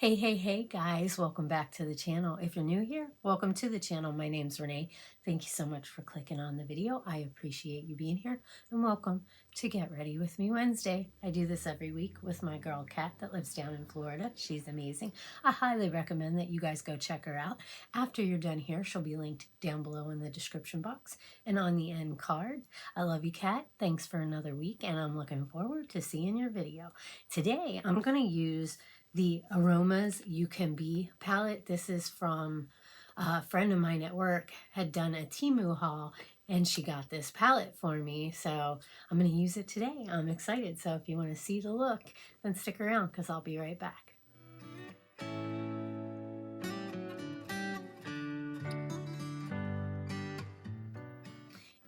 Hey guys, welcome back to the channel. If you're new here, welcome to the channel. My name's Renee. Thank you so much for clicking on the video. I appreciate you being here, and welcome to Get Ready With Me Wednesday. I do this every week with my girl Kat that lives down in Florida. She's amazing. I highly recommend that you guys go check her out. After you're done here, she'll be linked down below in the description box and on the end card. I love you, Kat. Thanks for another week, and I'm looking forward to seeing your video. Today, I'm going to use the Aromas UCANBE palette. This is from a friend of mine at work had done a Temu haul and she got this palette for me. So I'm going to use it today. I'm excited. So if you want to see the look, then stick around because I'll be right back.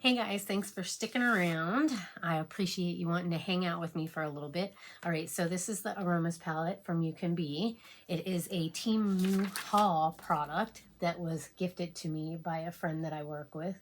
Hey guys, thanks for sticking around. I appreciate you wanting to hang out with me for a little bit. All right, so this is the Aromas palette from UCANBE. It is a Temu haul product that was gifted to me by a friend that I work with.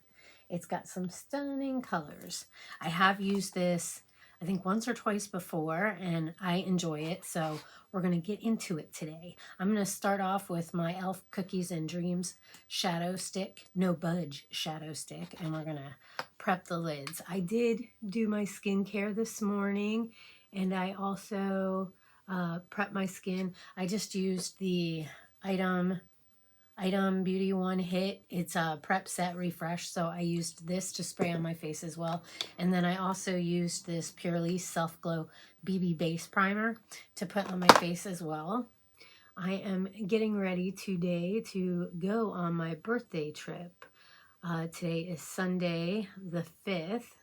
It's got some stunning colors. I have used this, I think, once or twice before, and I enjoy it, so we're going to get into it today. I'm going to start off with my e.l.f. Cookies and Dreams shadow stick, no budge shadow stick, and we're going to prep the lids. I did do my skincare this morning, and I also prepped my skin. I just used the Item Beauty One Hit. It's a prep set refresh, so I used this to spray on my face as well. And then I also used this Purely Self Glow BB Base Primer to put on my face as well. I am getting ready today to go on my birthday trip. Today is Sunday the 5th.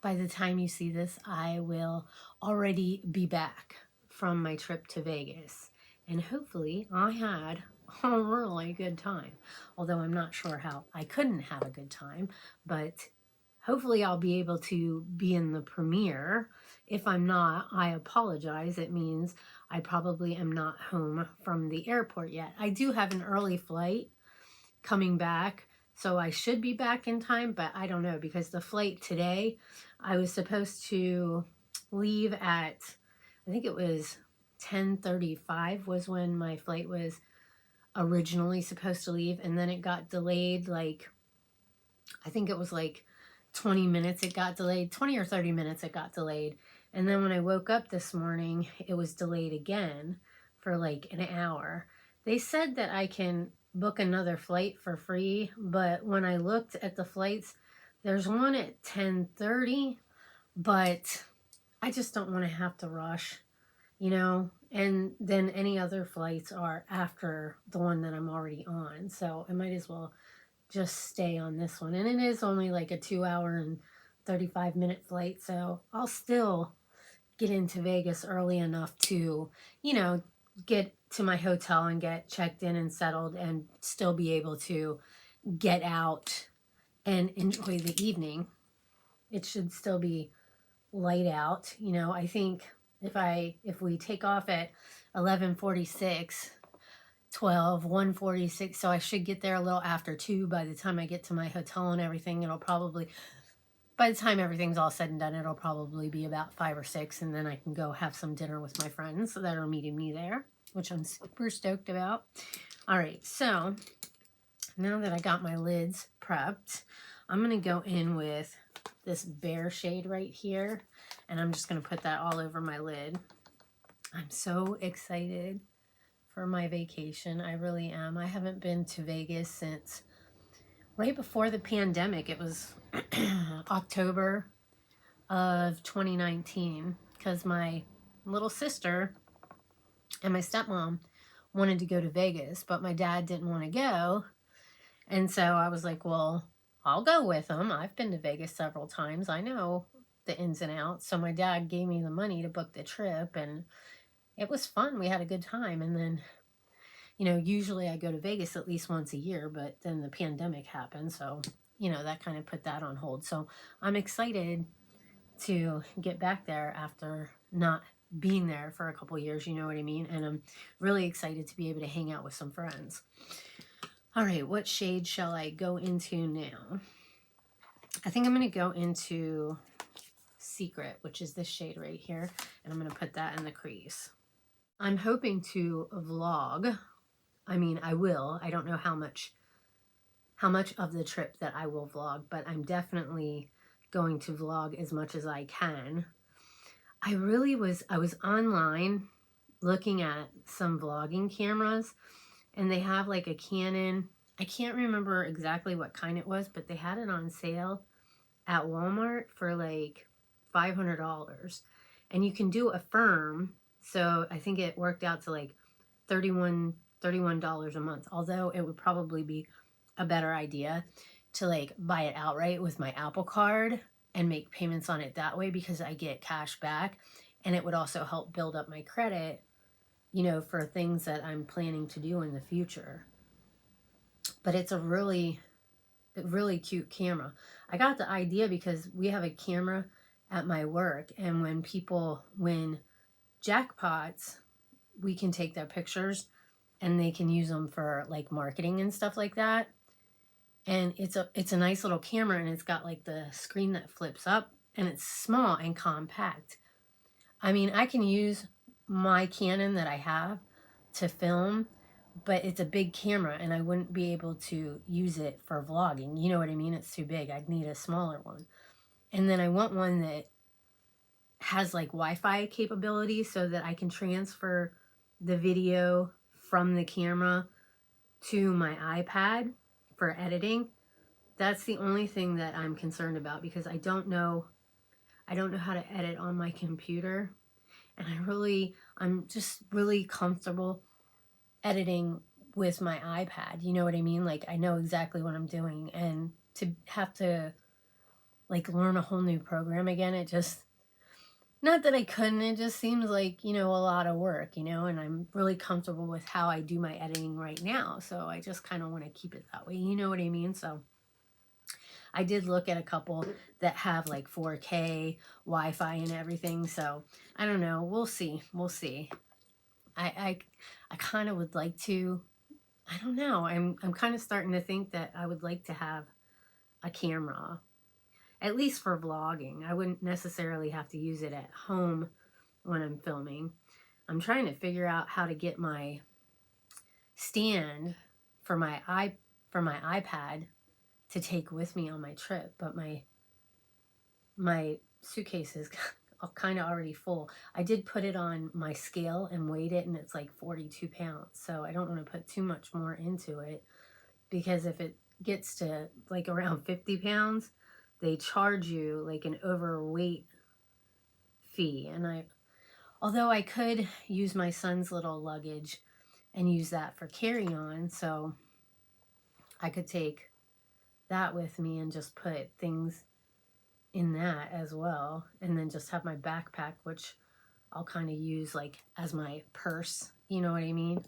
By the time you see this, I will already be back from my trip to Vegas. And hopefully I had a really good time. Although I'm not sure how I couldn't have a good time, but hopefully I'll be able to be in the premiere. If I'm not, I apologize. It means I probably am not home from the airport yet. I do have an early flight coming back, so I should be back in time, but I don't know, because the flight today, I was supposed to leave at, I think it was 10:35 was when my flight was originally supposed to leave, and then it got delayed, like, I think it was like 20 minutes it got delayed, 20 or 30 minutes it got delayed. And then when I woke up this morning, it was delayed again for like an hour. They said that I can book another flight for free, but when I looked at the flights, there's one at 10:30, but I just don't want to have to rush, you know, and then any other flights are after the one that I'm already on, so I might as well just stay on this one. And it is only like a 2-hour and 35-minute flight, so I'll still get into Vegas early enough to, you know, get to my hotel and get checked in and settled and still be able to get out and enjoy the evening. It should still be light out, you know. I think if we take off at 11:46, 1:46, so I should get there a little after 2 by the time I get to my hotel and everything. It'll probably, by the time everything's all said and done, it'll probably be about 5 or 6, and then I can go have some dinner with my friends that are meeting me there, which I'm super stoked about. All right, so now that I got my lids prepped, I'm going to go in with this Bear shade right here, and I'm just going to put that all over my lid. I'm so excited for my vacation. I really am. I haven't been to Vegas since right before the pandemic. It was October of 2019, because my little sister and my stepmom wanted to go to Vegas, but my dad didn't want to go. And so I was like, well, I'll go with them. I've been to Vegas several times. I know the ins and outs. So my dad gave me the money to book the trip, and it was fun. We had a good time. And then, you know, usually I go to Vegas at least once a year, but then the pandemic happened. So, you know, that kind of put that on hold. So I'm excited to get back there after not being there for a couple years, you know what I mean? And I'm really excited to be able to hang out with some friends. All right, what shade shall I go into now? I think I'm going to go into Secret, which is this shade right here, and I'm going to put that in the crease. I'm hoping to vlog. I mean, I will. I don't know how much of the trip that I will vlog, but I'm definitely going to vlog as much as I can. I was online looking at some vlogging cameras, and they have like a Canon. I can't remember exactly what kind it was, but they had it on sale at Walmart for like $500. And you can do a firm, so I think it worked out to like $31 a month, although it would probably be a better idea to like buy it outright with my Apple Card and make payments on it that way, because I get cash back, and it would also help build up my credit, you know, for things that I'm planning to do in the future. But it's a really cute camera. I got the idea because we have a camera at my work, and when people win jackpots, we can take their pictures and they can use them for like marketing and stuff like that. And it's a nice little camera, and it's got like the screen that flips up, and it's small and compact. I mean, I can use my Canon that I have to film, but it's a big camera and I wouldn't be able to use it for vlogging. You know what I mean? It's too big. I'd need a smaller one. And then I want one that has like Wi-Fi capability so that I can transfer the video from the camera to my iPad for editing. That's the only thing that I'm concerned about, because I don't know how to edit on my computer. And I'm just really comfortable editing with my iPad. You know what I mean? Like, I know exactly what I'm doing, and to have to like learn a whole new program again, it just, not that I couldn't, it just seems like, you know, a lot of work, you know, and I'm really comfortable with how I do my editing right now. So I just kind of want to keep it that way. You know what I mean? So I did look at a couple that have like 4K Wi-Fi and everything. So I don't know. We'll see. We'll see. I kind of would like to, I don't know. I'm kind of starting to think that I would like to have a camera, at least for vlogging. I wouldn't necessarily have to use it at home when I'm filming. I'm trying to figure out how to get my stand for my iPad to take with me on my trip, but my suitcase is kind of already full. I did put it on my scale and weighed it, and it's like 42 pounds. So I don't want to put too much more into it, because if it gets to like around 50 pounds, they charge you like an overweight fee. And although I could use my son's little luggage and use that for carry-on, so I could take that with me and just put things in that as well, and then just have my backpack, which I'll kind of use like as my purse, you know what I mean?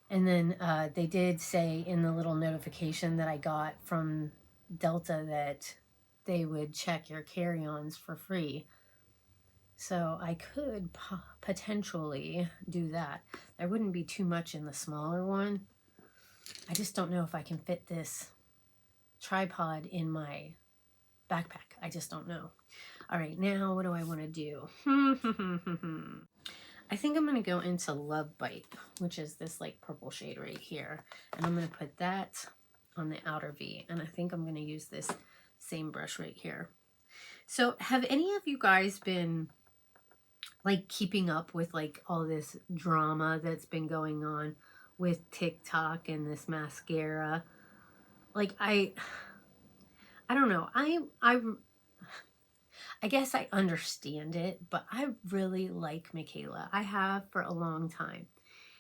And then they did say in the little notification that I got from Delta that they would check your carry-ons for free. So I could potentially do that. There wouldn't be too much in the smaller one. I just don't know if I can fit this tripod in my backpack. I just don't know. All right, now what do I want to do? I think I'm going to go into Love Bite, which is this like purple shade right here. And I'm going to put that on the outer V. And I think I'm going to use this same brush right here. So have any of you guys been like keeping up with like all this drama that's been going on with TikTok and this mascara? Like I don't know. I guess I understand it, but I really like Michaela. I have for a long time.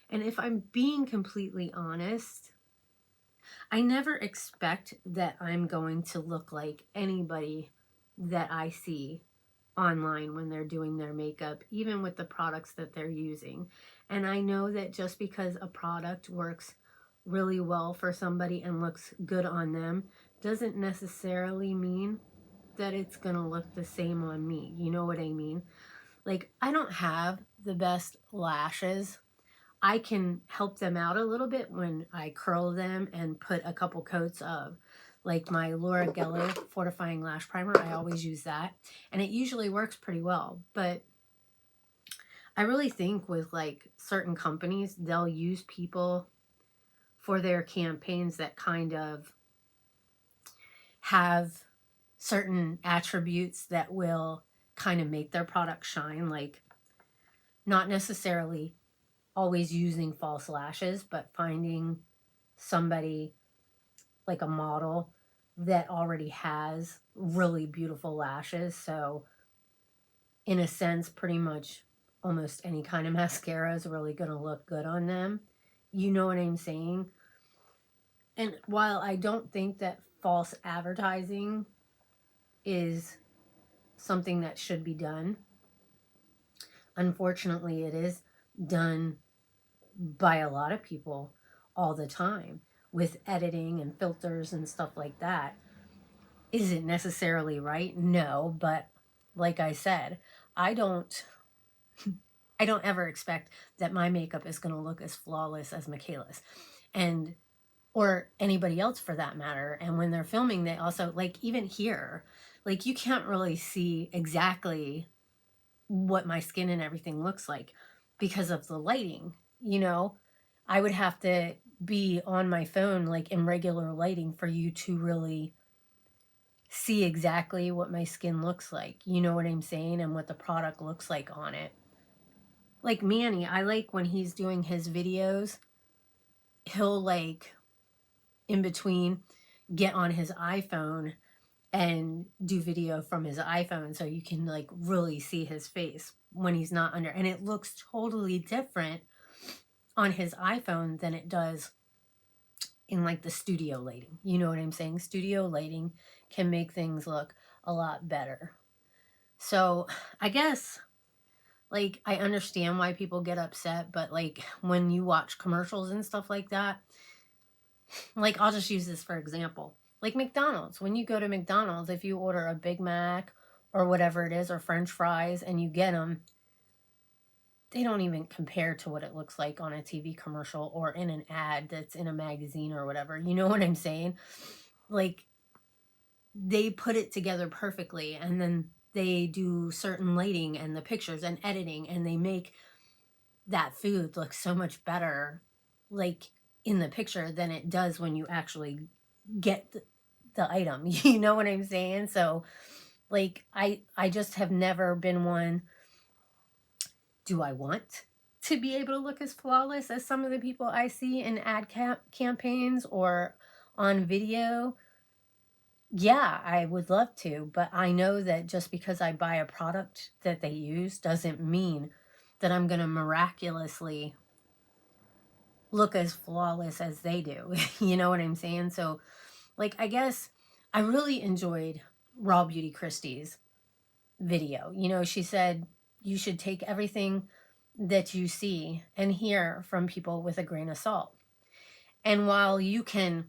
And if I'm being completely honest, I never expect that I'm going to look like anybody that I see online when they're doing their makeup, even with the products that they're using. And I know that just because a product works really well for somebody and looks good on them doesn't necessarily mean that it's gonna look the same on me. You know what I mean? Like, I don't have the best lashes. I can help them out a little bit when I curl them and put a couple coats of like my Laura Geller fortifying lash primer. I always use that, and it usually works pretty well. But I really think with like certain companies, they'll use people for their campaigns that kind of have certain attributes that will kind of make their product shine, like not necessarily always using false lashes, but finding somebody like a model that already has really beautiful lashes. So in a sense, pretty much almost any kind of mascara is really going to look good on them. You know what I'm saying? And while I don't think that false advertising is something that should be done, unfortunately, it is done by a lot of people all the time with editing and filters and stuff like that. Is it necessarily right? No, but like I said, I don't ever expect that my makeup is going to look as flawless as Michaela's, and or anybody else for that matter. And when they're filming, they also, like, even here, like, you can't really see exactly what my skin and everything looks like because of the lighting. You know, I would have to be on my phone like in regular lighting for you to really see exactly what my skin looks like. You know what I'm saying? And what the product looks like on it. Like Manny, I like when he's doing his videos, he'll like in between get on his iPhone and do video from his iPhone so you can like really see his face when he's not under, and it looks totally different on his iPhone than it does in like the studio lighting. You know what I'm saying? Studio lighting can make things look a lot better. So I guess like I understand why people get upset, but like when you watch commercials and stuff like that, like I'll just use this for example. Like McDonald's, when you go to McDonald's, if you order a Big Mac or whatever it is, or French fries, and you get them, they don't even compare to what it looks like on a TV commercial or in an ad that's in a magazine or whatever. You know what I'm saying? Like, they put it together perfectly, and then they do certain lighting and the pictures and editing, and they make that food look so much better, like in the picture, than it does when you actually get the item. You know what I'm saying? So, like, I just have never been one. Do I want to be able to look as flawless as some of the people I see in ad campaigns or on video? Yeah, I would love to, but I know that just because I buy a product that they use doesn't mean that I'm going to miraculously look as flawless as they do. You know what I'm saying? So, like, I guess I really enjoyed Raw Beauty Christie's video. You know, she said you should take everything that you see and hear from people with a grain of salt. And while you can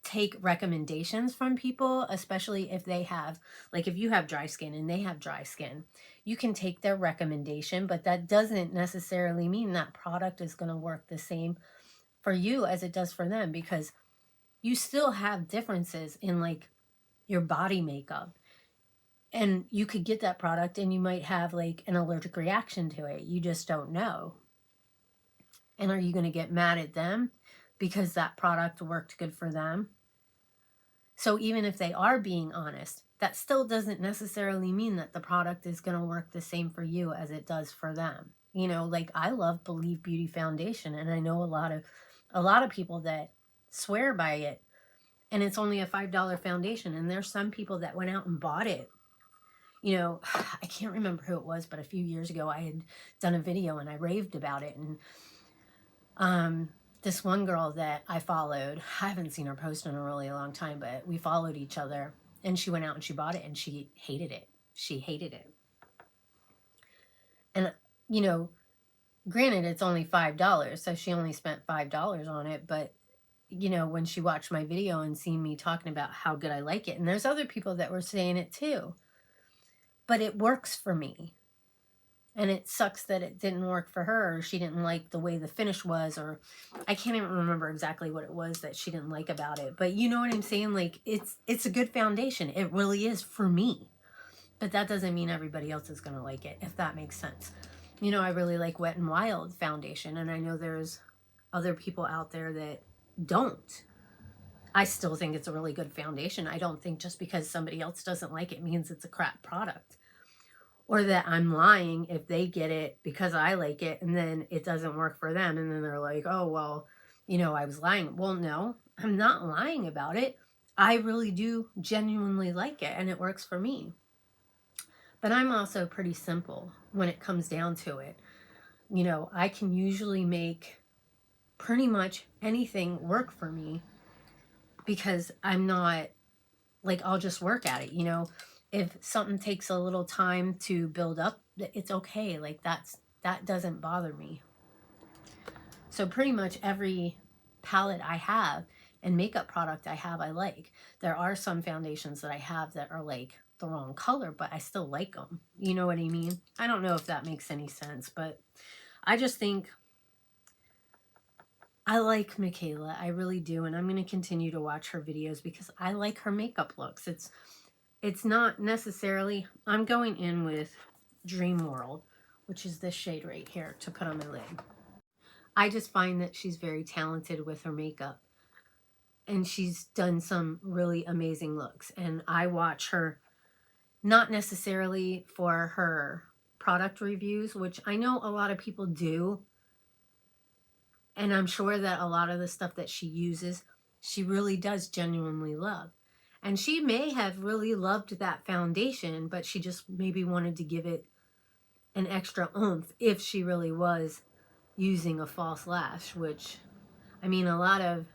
take recommendations from people, especially if they have, like if you have dry skin and they have dry skin, you can take their recommendation, but that doesn't necessarily mean that product is going to work the same for you as it does for them, because you still have differences in like your body makeup. And you could get that product and you might have like an allergic reaction to it. You just don't know. And are you going to get mad at them because that product worked good for them? So even if they are being honest, that still doesn't necessarily mean that the product is going to work the same for you as it does for them. You know, like I love Believe Beauty Foundation, and I know a lot of people that swear by it, and it's only a $5 foundation, and there's some people that went out and bought it. You know, I can't remember who it was, but a few years ago I had done a video and I raved about it. And this one girl that I followed, I haven't seen her post in a really long time, but we followed each other, and she went out and she bought it and she hated it. She hated it. And, you know, granted, it's only $5, so she only spent $5 on it. But, you know, when she watched my video and seen me talking about how good I like it, and there's other people that were saying it too, but it works for me. And it sucks that it didn't work for her, or she didn't like the way the finish was, or I can't even remember exactly what it was that she didn't like about it. But you know what I'm saying? Like, it's a good foundation. It really is for me. But that doesn't mean everybody else is going to like it, if that makes sense. You know, I really like Wet n Wild foundation, and I know there's other people out there that don't. I still think it's a really good foundation. I don't think just because somebody else doesn't like it means it's a crap product, or that I'm lying if they get it because I like it and then it doesn't work for them. And then they're like, oh, well, you know, I was lying. Well, no, I'm not lying about it. I really do genuinely like it and it works for me. But I'm also pretty simple when it comes down to it. You know, I can usually make pretty much anything work for me because I'm not like, I'll just work at it. You know, if something takes a little time to build up, it's okay. Like that doesn't bother me. So pretty much every palette I have and makeup product I have, I like. There are some foundations that I have that are like the wrong color, but I still like them. You know what I mean? I don't know if that makes any sense, but I just think I like Michaela. I really do. And I'm going to continue to watch her videos because I like her makeup looks. It's not necessarily, I'm going in with Dream World, which is this shade right here to put on my lid. I just find that she's very talented with her makeup. And she's done some really amazing looks. And I watch her not necessarily for her product reviews, which I know a lot of people do. And I'm sure that a lot of the stuff that she uses, she really does genuinely love. And she may have really loved that foundation, but she just maybe wanted to give it an extra oomph if she really was using a false lash, which, I mean, a lot of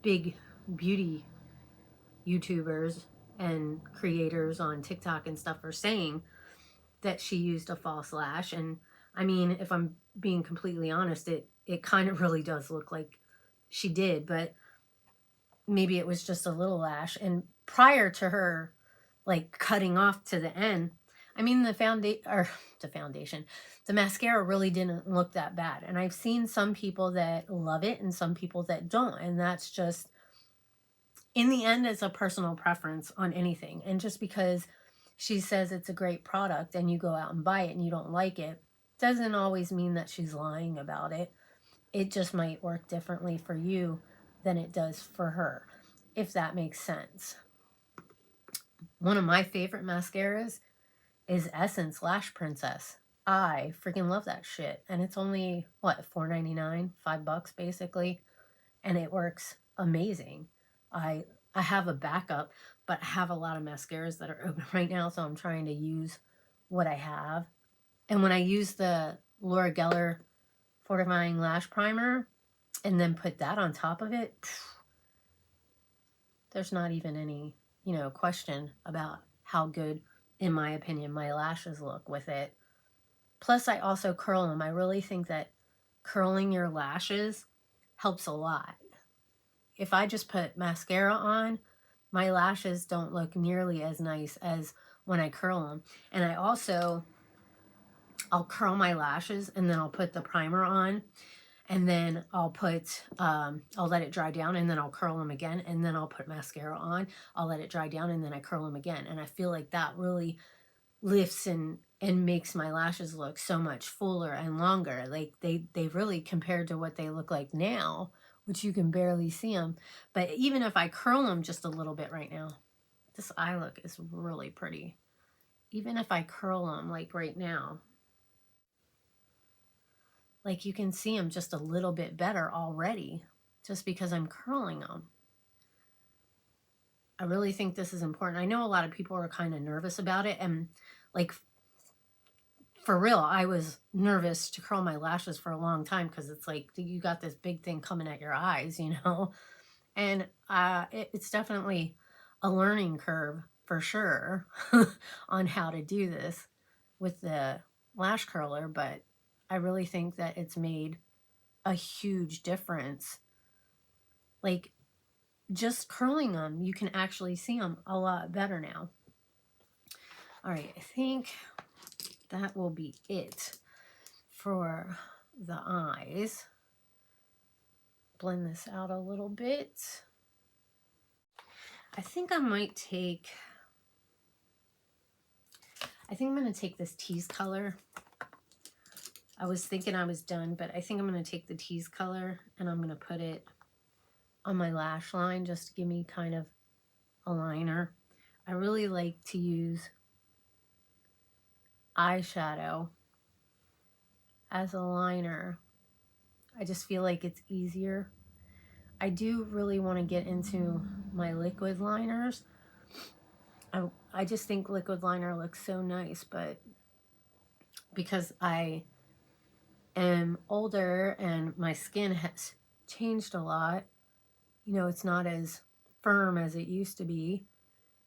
big beauty YouTubers and creators on TikTok and stuff are saying that she used a false lash. And I mean, if I'm being completely honest, it kind of really does look like she did, but maybe it was just a little lash. And prior to her like cutting off to the end, I mean, the mascara really didn't look that bad. And I've seen some people that love it and some people that don't. And that's just, in the end, it's a personal preference on anything. And just because she says it's a great product and you go out and buy it and you don't like it, doesn't always mean that she's lying about it. It just might work differently for you than it does for her, if that makes sense. One of my favorite mascaras is Essence Lash Princess. I freaking love that shit. And it's only, what, $4.99? $5 basically. And it works amazing. I have a backup, but I have a lot of mascaras that are open right now, so I'm trying to use what I have. And when I use the Laura Geller Fortifying Lash Primer and then put that on top of it, there's not even any, you know, question about how good, in my opinion, my lashes look with it. Plus, I also curl them. I really think that curling your lashes helps a lot. If I just put mascara on, my lashes don't look nearly as nice as when I curl them. And I'll curl my lashes and then I'll put the primer on, and then I'll let it dry down, and then I'll curl them again, and then I'll put mascara on. I'll let it dry down, and then I curl them again. And I feel like that really lifts and makes my lashes look so much fuller and longer. Like they really, compared to what they look like now, which you can barely see them. But even if I curl them just a little bit right now, this eye look is really pretty. Even if I curl them like right now, like you can see them just a little bit better already just because I'm curling them. I really think this is important. I know a lot of people are kind of nervous about it, and like, for real, I was nervous to curl my lashes for a long time because it's like you got this big thing coming at your eyes, you know? And it's definitely a learning curve for sure on how to do this with the lash curler, but I really think that it's made a huge difference. Like, just curling them, you can actually see them a lot better now. All right, I think that will be it for the eyes. Blend this out a little bit. I think I'm going to take this tease color I was thinking I was done, but I think I'm going to take the tease color and I'm going to put it on my lash line just to give me kind of a liner. I really like to use eyeshadow as a liner. I just feel like it's easier. I do really want to get into my liquid liners. I just think liquid liner looks so nice, but because I am older and my skin has changed a lot, you know, it's not as firm as it used to be,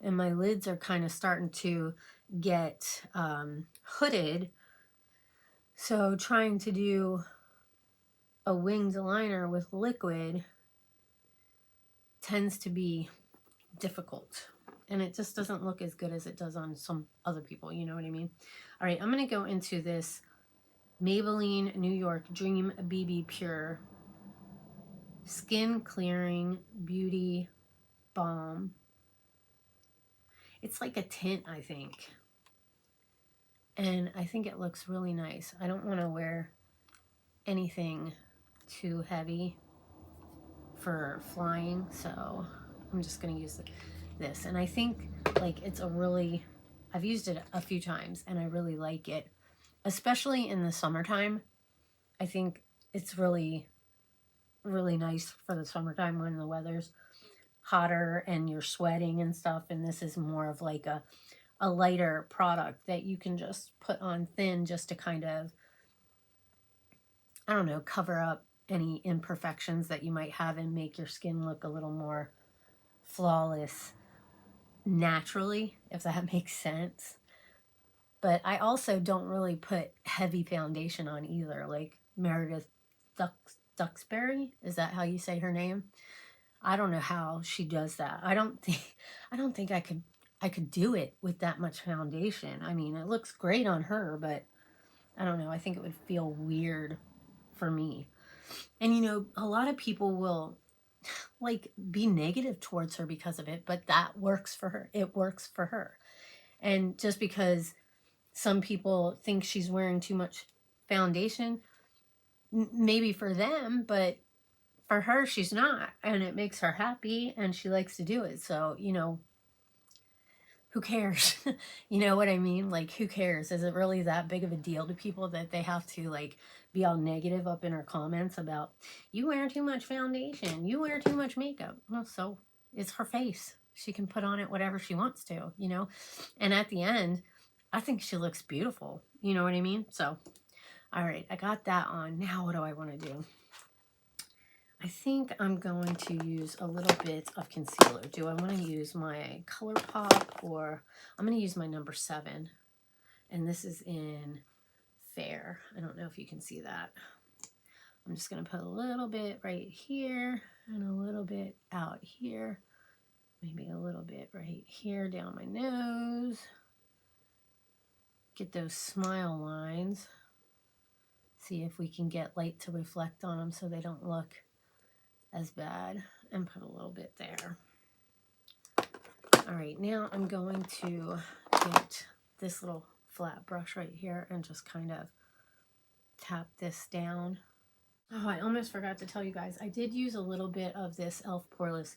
and my lids are kind of starting to get hooded. So trying to do a winged liner with liquid tends to be difficult, and it just doesn't look as good as it does on some other people, you know what I mean? All right, I'm going to go into this Maybelline New York Dream BB Pure Skin Clearing Beauty Balm. It's like a tint, I think, and I think it looks really nice. I don't want to wear anything too heavy for flying, so I'm just going to use this. And I think like it's a really, I've used it a few times and I really like it, especially in the summertime. I think it's really, really nice for the summertime when the weather's hotter and you're sweating and stuff. And this is more of like a lighter product that you can just put on thin just to kind of, I don't know, cover up any imperfections that you might have and make your skin look a little more flawless naturally, if that makes sense. But I also don't really put heavy foundation on either, like Meredith Duxbury, is that how you say her name? I don't know how she does that. I don't think I could do it with that much foundation. I mean, it looks great on her, but I don't know, I think it would feel weird for me. And you know, a lot of people will like be negative towards her because of it, but that works for her. It works for her. And just because some people think she's wearing too much foundation, maybe for them, but for her, she's not. And it makes her happy and she likes to do it. So, you know, who cares? You know what I mean? Like, who cares? Is it really that big of a deal to people that they have to like be all negative up in her comments about, you wear too much foundation, you wear too much makeup? Well, so it's her face. She can put on it whatever she wants to, you know? And at the end, I think she looks beautiful. You know what I mean? So, all right, I got that on. Now what do I want to do? I think I'm going to use a little bit of concealer. Do I want to use my ColourPop, or I'm going to use my number 7. And this is in Fair. I don't know if you can see that. I'm just going to put a little bit right here and a little bit out here. Maybe a little bit right here down my nose. Get those smile lines. See if we can get light to reflect on them so they don't look as bad, and put a little bit there. All right, now I'm going to get this little flat brush right here and just kind of tap this down. Oh, I almost forgot to tell you guys, I did use a little bit of this e.l.f. Poreless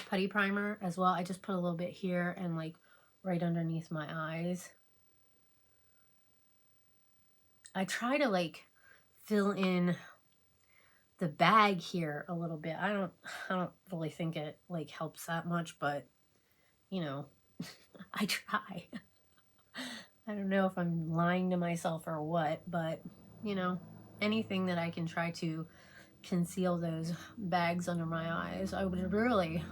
Putty Primer as well. I just put a little bit here and like right underneath my eyes. I try to like fill in the bag here a little bit. I don't really think it like helps that much, but you know, I try. I don't know if I'm lying to myself or what, but you know, anything that I can try to conceal those bags under my eyes. I would really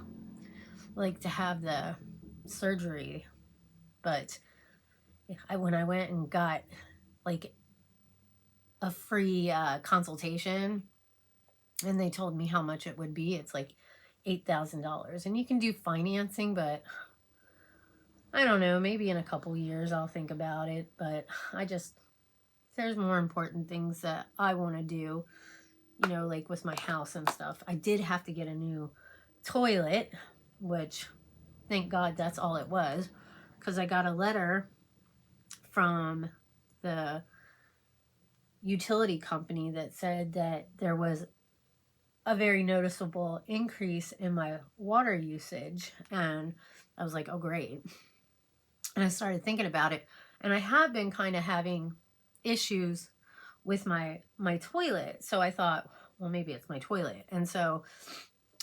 like to have the surgery, but when I went and got like a free consultation, and they told me how much it would be, it's like $8,000, and you can do financing, but I don't know, maybe in a couple years I'll think about it. But there's more important things that I want to do, you know, like with my house and stuff. I did have to get a new toilet, which thank God that's all it was, because I got a letter from the utility company that said that there was a very noticeable increase in my water usage. And I was like, oh, great. And I started thinking about it. And I have been kind of having issues with my toilet. So I thought, well, maybe it's my toilet. And so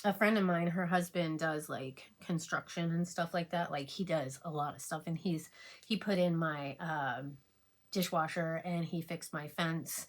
a friend of mine, her husband does like construction and stuff like that. Like he does a lot of stuff. And he put in my dishwasher, and he fixed my fence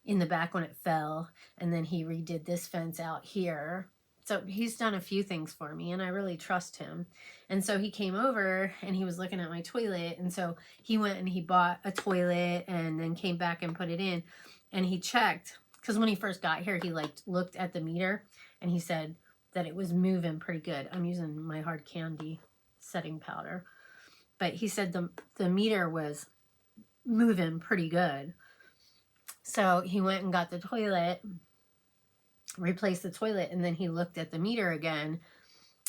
in the back when it fell, and then he redid this fence out here. So he's done a few things for me, and I really trust him. And so he came over and he was looking at my toilet, and so he went and he bought a toilet and then came back and put it in, and he checked, because when he first got here, he like looked at the meter and he said that it was moving pretty good. I'm using my hard candy setting powder, but he said the meter was moving pretty good. So he went and got the toilet, replaced the toilet, and then he looked at the meter again,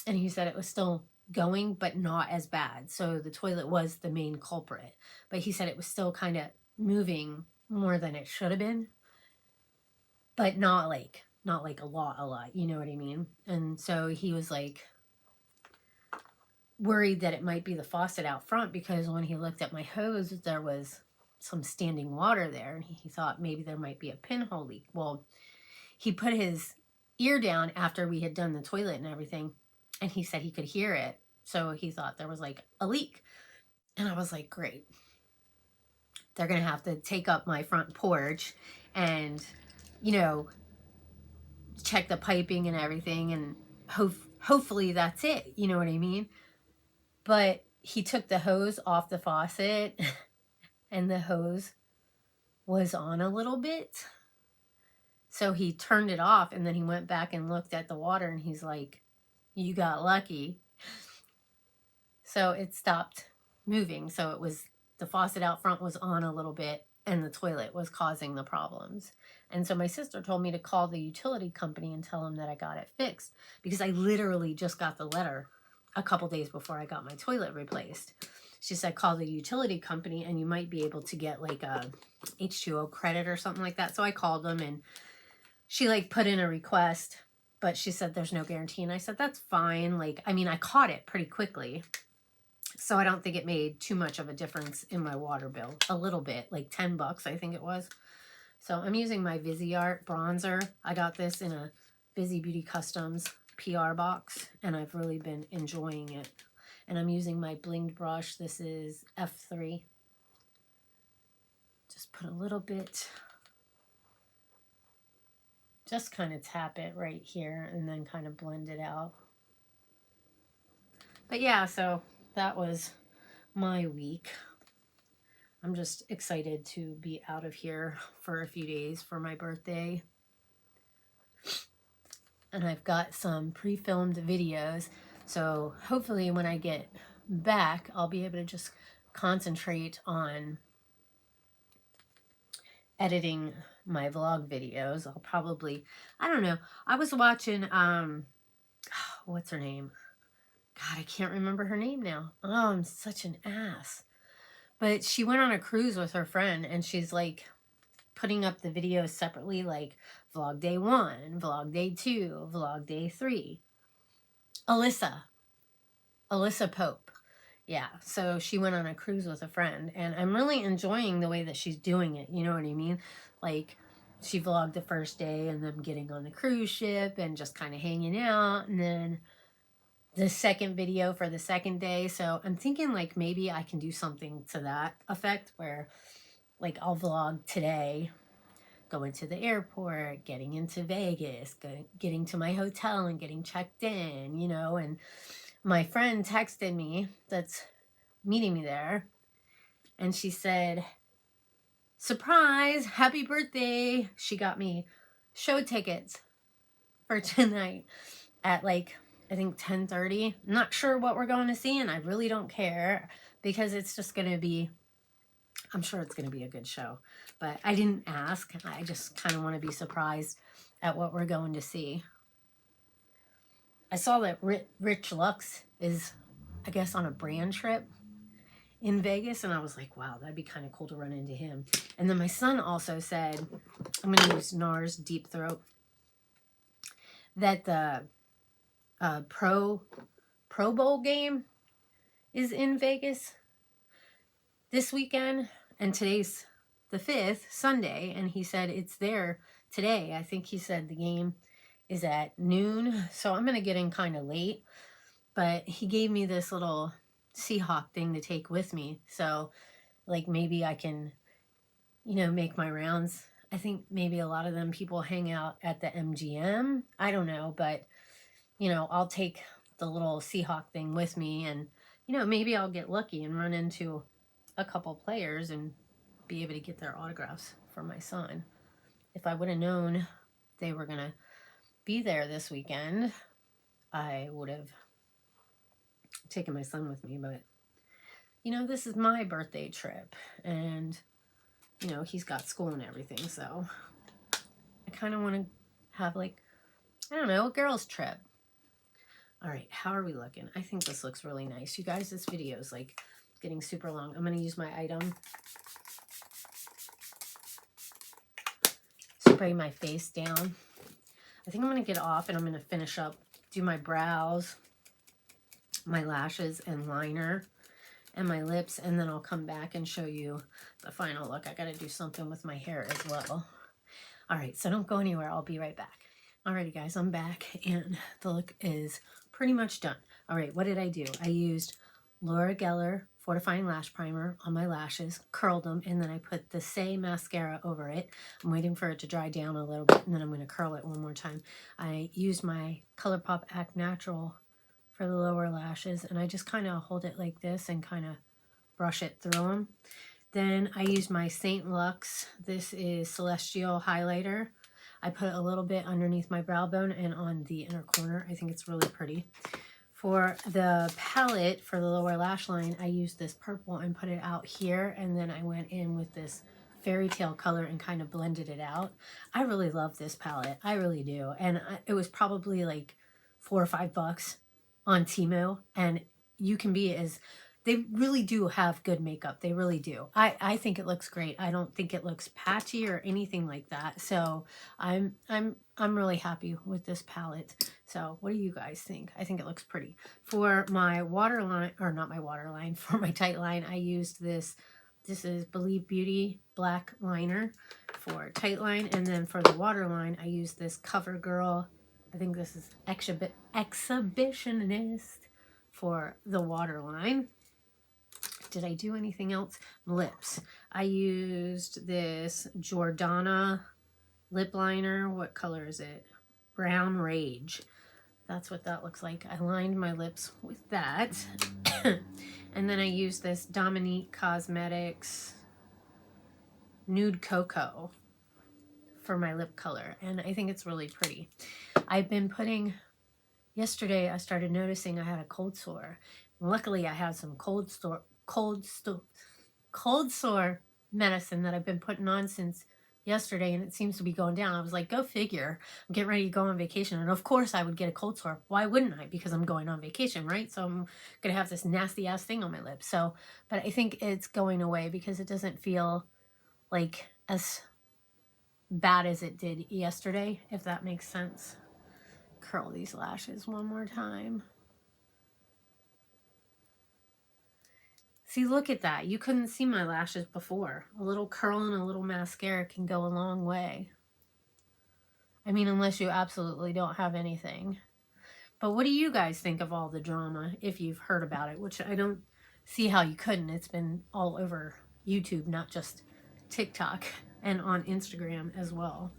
and he said it was still going, but not as bad. So the toilet was the main culprit, but he said it was still kind of moving more than it should have been, but not like a lot, you know what I mean? And so he was like worried that it might be the faucet out front, because when he looked at my hose, there was some standing water there, and he thought maybe there might be a pinhole leak. Well, he put his ear down after we had done the toilet and everything, and he said he could hear it. So he thought there was like a leak. And I was like, great. They're going to have to take up my front porch and, you know, check the piping and everything, and hopefully that's it. You know what I mean? But he took the hose off the faucet and the hose was on a little bit. So he turned it off, and then he went back and looked at the water, and he's like, you got lucky. So it stopped moving. So it was, the faucet out front was on a little bit, and the toilet was causing the problems. And so my sister told me to call the utility company and tell them that I got it fixed, because I literally just got the letter a couple days before I got my toilet replaced. She said, call the utility company and you might be able to get like a H2O credit or something like that. So I called them, and she like put in a request, but she said there's no guarantee. And I said, that's fine. Like, I mean, I caught it pretty quickly, so I don't think it made too much of a difference in my water bill. A little bit, like $10, I think it was. So I'm using my Bizy Art bronzer. I got this in a Bizy Beauty Customs PR box, and I've really been enjoying it. And I'm using my blinged brush. This is F3. Just put a little bit, just kind of tap it right here and then kind of blend it out. But yeah, so that was my week. I'm just excited to be out of here for a few days for my birthday. And I've got some pre-filmed videos. So hopefully when I get back, I'll be able to just concentrate on editing my vlog videos. I'll probably, I don't know. I was watching, what's her name? God, I can't remember her name now. Oh, I'm such an ass. But she went on a cruise with her friend, and she's like putting up the videos separately, like vlog day 1, vlog day 2, vlog day 3. Alyssa Pope. Yeah, so she went on a cruise with a friend, and I'm really enjoying the way that she's doing it. You know what I mean? Like, she vlogged the first day and them getting on the cruise ship and just kind of hanging out, and then the second video for the second day. So I'm thinking like maybe I can do something to that effect, where like I'll vlog today, going to the airport, getting into Vegas, getting to my hotel and getting checked in, you know. And my friend texted me that's meeting me there, and she said, surprise, happy birthday. She got me show tickets for tonight at like, I think 10:30. I'm not sure what we're going to see, and I really don't care, because it's just going to be, I'm sure it's going to be a good show. But I didn't ask. I just kind of want to be surprised at what we're going to see. I saw that Rich Lux is, I guess, on a brand trip, in Vegas, and I was like, wow, that'd be kind of cool to run into him. And then my son also said, I'm going to use NARS Deep Throat, that the Pro Bowl game is in Vegas this weekend, and today's the 5th, Sunday, and he said it's there today. I think he said the game is at noon, so I'm going to get in kind of late, but he gave me this little Seahawk thing to take with me, so like maybe I can, you know, make my rounds. I think maybe a lot of them people hang out at the MGM. I don't know, but you know, I'll take the little Seahawk thing with me, and you know, maybe I'll get lucky and run into a couple players and be able to get their autographs for my son. If I would have known they were gonna be there this weekend, I would have taken my son with me, but you know, this is my birthday trip, and you know, he's got school and everything, so I kind of want to have like, I don't know, a girls trip. All right, how are we looking? I think this looks really nice. You guys, this video is like getting super long. I'm going to use my item. Spray my face down. I think I'm going to get off and I'm going to finish up, do my brows, my lashes and liner, and my lips, and then I'll come back and show you the final look. I got to do something with my hair as well. All right, so don't go anywhere. I'll be right back. Alrighty, guys, I'm back, and the look is pretty much done. All right, what did I do? I used Laura Geller Fortifying Lash Primer on my lashes, curled them, and then I put the Say mascara over it. I'm waiting for it to dry down a little bit, and then I'm going to curl it one more time. I used my ColourPop Act Natural for the lower lashes, and I just kind of hold it like this and kind of brush it through them. Then I used my Saint Luxe, this is Celestial Highlighter. I put a little bit underneath my brow bone and on the inner corner. I think it's really pretty. For the palette for the lower lash line, I used this purple and put it out here, and then I went in with this fairy tale color and kind of blended it out. I really love this palette. I really do. And it was probably like $4 or $5 on Temu, and UCANBE is, they really do have good makeup. They really do. I think it looks great. I don't think it looks patchy or anything like that. So I'm really happy with this palette. So what do you guys think? I think it looks pretty. For my waterline, or not my waterline, for my tight line, I used this. This is Believe Beauty black liner for tight line, and then for the waterline, I used this CoverGirl. I think this is Exhibitionist for the waterline. Did I do anything else? Lips. I used this Jordana lip liner. What color is it? Brown Rage. That's what that looks like. I lined my lips with that. And then I used this Dominique Cosmetics Nude Cocoa for my lip color. And I think it's really pretty. I've been putting, yesterday I started noticing I had a cold sore. Luckily I have some cold sore medicine that I've been putting on since yesterday, and it seems to be going down. I was like, go figure. I'm getting ready to go on vacation, and of course I would get a cold sore. Why wouldn't I? Because I'm going on vacation, right? So I'm gonna have this nasty ass thing on my lips. So, but I think it's going away because it doesn't feel like as bad as it did yesterday, if that makes sense. Curl these lashes one more time. See, look at that. You couldn't see my lashes before. A little curl and a little mascara can go a long way. I mean, unless you absolutely don't have anything. But what do you guys think of all the drama, if you've heard about it? Which I don't see how you couldn't. It's been all over YouTube, not just TikTok, and on Instagram as well.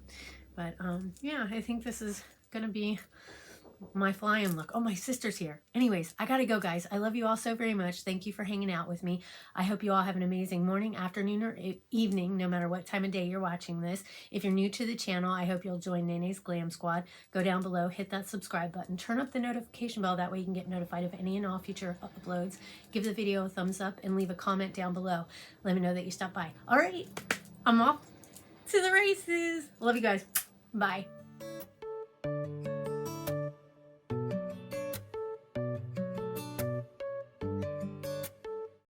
But yeah, I think this is going to be my flying look. Oh, my sister's here. Anyways, I gotta go, guys. I love you all so very much. Thank you for hanging out with me. I hope you all have an amazing morning, afternoon, or evening, no matter what time of day you're watching this. If you're new to the channel, I hope you'll join Nene's Glam Squad. Go down below, hit that subscribe button, turn up the notification bell. That way you can get notified of any and all future uploads. Give the video a thumbs up and leave a comment down below. Let me know that you stopped by. All right, I'm off to the races. Love you guys. Bye.